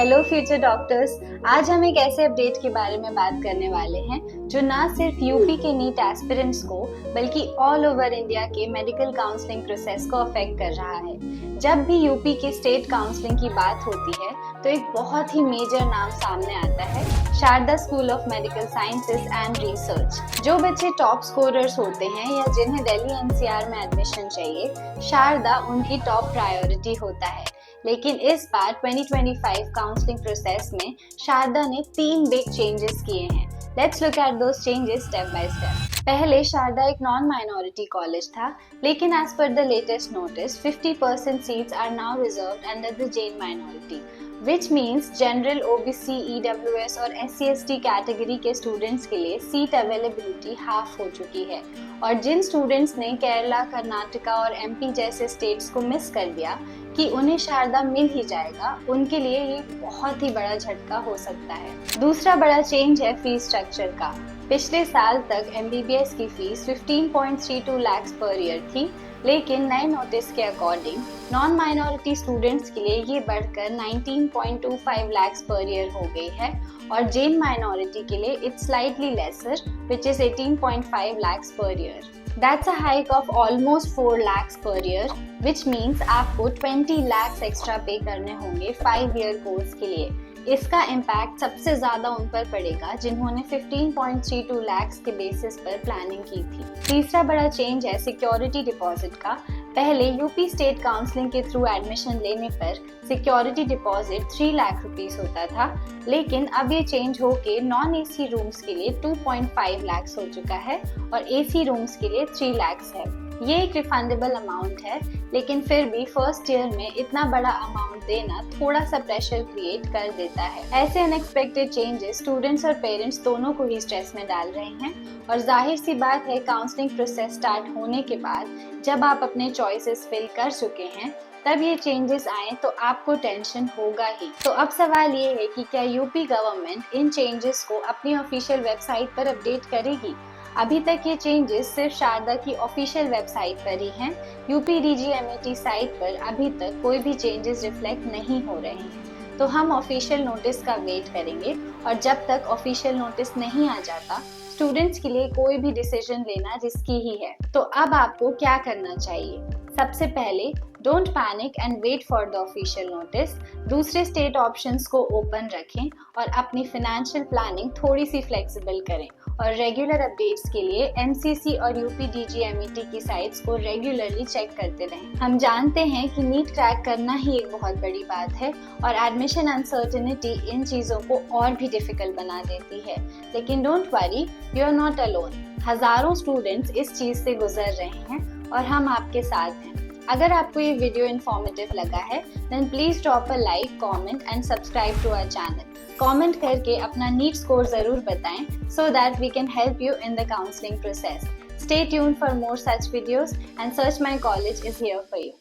Hello future doctors. आज हम एक ऐसे अपडेट के बारे में बात करने वाले हैं जो ना सिर्फ यूपी के नीट एस्पिरेंट्स को बल्कि ऑल ओवर इंडिया के मेडिकल काउंसलिंग प्रोसेस को अफेक्ट कर रहा है। जब भी यूपी की स्टेट काउंसलिंग की बात होती है तो एक बहुत ही मेजर नाम सामने आता है, Sharda school of medical sciences and research. जो बच्चे टॉप स्कोरर्स होते हैं या जिन्हें दिल्ली एनसीआर में एडमिशन चाहिए, शारदा उनकी टॉप प्रायोरिटी होता है। लेकिन इस बार 2025 काउंसलिंग प्रोसेस में शारदा ने 3 बिग चेंजेस किए हैं। Let's look at those changes step by step. पहले शारदा एक नॉन माइनॉरिटी कॉलेज था, लेकिन as per the latest notice 50% seats are now reserved under the Jain minority, which means general OBC, EWS और SC/ST category के students के लिए seat availability half हो चुकी है। और जिन स्टूडेंट्स ने केरला, कर्नाटका और MP जैसे स्टेट्स को मिस कर दिया कि उन्हें शारदा मिल ही जाएगा, उनके लिए ये बहुत ही बड़ा झटका हो सकता है। दूसरा बड़ा चेंज है फीस स्ट्रक्चर का। पिछले साल तक MBBS की फीस 15.32 लाख पर ईयर थी, लेकिन नए नोटिस के अकॉर्डिंग नॉन माइनॉरिटी स्टूडेंट्स के लिए ये बढ़कर 19.25 लाख पर ईयर हो गई है और जैन माइनॉरिटी के लिए it's slightly lesser which is 18.5 lakh per year. That's a hike of almost 4 lakhs per year, which means आपको 20 lakhs एक्स्ट्रा पे करने होंगे 5 ईयर कोर्स के लिए। इसका इम्पैक्ट सबसे ज्यादा उन पर पड़ेगा जिन्होंने 15.32 लाख के बेसिस पर प्लानिंग की थी। तीसरा बड़ा चेंज है सिक्योरिटी डिपॉजिट का। पहले यूपी स्टेट काउंसलिंग के थ्रू एडमिशन लेने पर सिक्योरिटी डिपॉजिट 3 लाख रुपीस होता था, लेकिन अब ये चेंज होके नॉन AC रूम्स के लिए 2.5 लाख हो चुका है और AC रूम्स के लिए 3 लाख है। ये एक रिफंडेबल अमाउंट है, लेकिन फिर भी फर्स्ट ईयर में इतना बड़ा अमाउंट देना थोड़ा सा प्रेशर क्रिएट कर देता है। ऐसे अनएक्सपेक्टेड चेंजेस स्टूडेंट्स और पेरेंट्स दोनों को ही स्ट्रेस में डाल रहे हैं और जाहिर सी बात है, काउंसलिंग प्रोसेस स्टार्ट होने के बाद जब आप अपने चॉइसेस फिल कर चुके हैं तब ये चेंजेस आए तो आपको टेंशन होगा ही। तो अब सवाल ये है कि क्या यूपी गवर्नमेंट इन चेंजेस को अपनी ऑफिशियल वेबसाइट पर अपडेट करेगी? अभी तक ये चेंजेस सिर्फ शारदा की ऑफिशियल वेबसाइट पर ही हैं। UPDGMET साइट पर अभी तक कोई भी चेंजेस रिफ्लेक्ट नहीं हो रहे हैं, तो हम ऑफिशियल नोटिस का वेट करेंगे और जब तक ऑफिशियल नोटिस नहीं आ जाता, स्टूडेंट्स के लिए कोई भी डिसीजन लेना रिस्की ही है। तो अब आपको क्या करना चाहिए? सबसे पहले don't panic and wait for the official notice. दूसरे स्टेट ऑप्शंस को ओपन रखें और अपनी फाइनेंशियल प्लानिंग थोड़ी सी फ्लेक्सिबल करें और रेगुलर अपडेट्स के लिए MCC और UPDGMET की साइट्स को रेगुलरली चेक करते रहें। हम जानते हैं कि नीट क्रैक करना ही एक बहुत बड़ी बात है और एडमिशन अनसर्टेनिटी इन चीज़ों को और भी डिफिकल्ट बना देती है, लेकिन don't worry, you are not alone. हजारों स्टूडेंट्स इस चीज़ से गुजर रहे हैं और हम आपके साथ हैं। अगर आपको ये वीडियो इन्फॉर्मेटिव लगा है then please drop a like, comment and subscribe to our channel. Comment करके अपना नीट स्कोर जरूर बताएं so that we can help you in the counseling process. Stay tuned for more such videos and Search My College is here for you.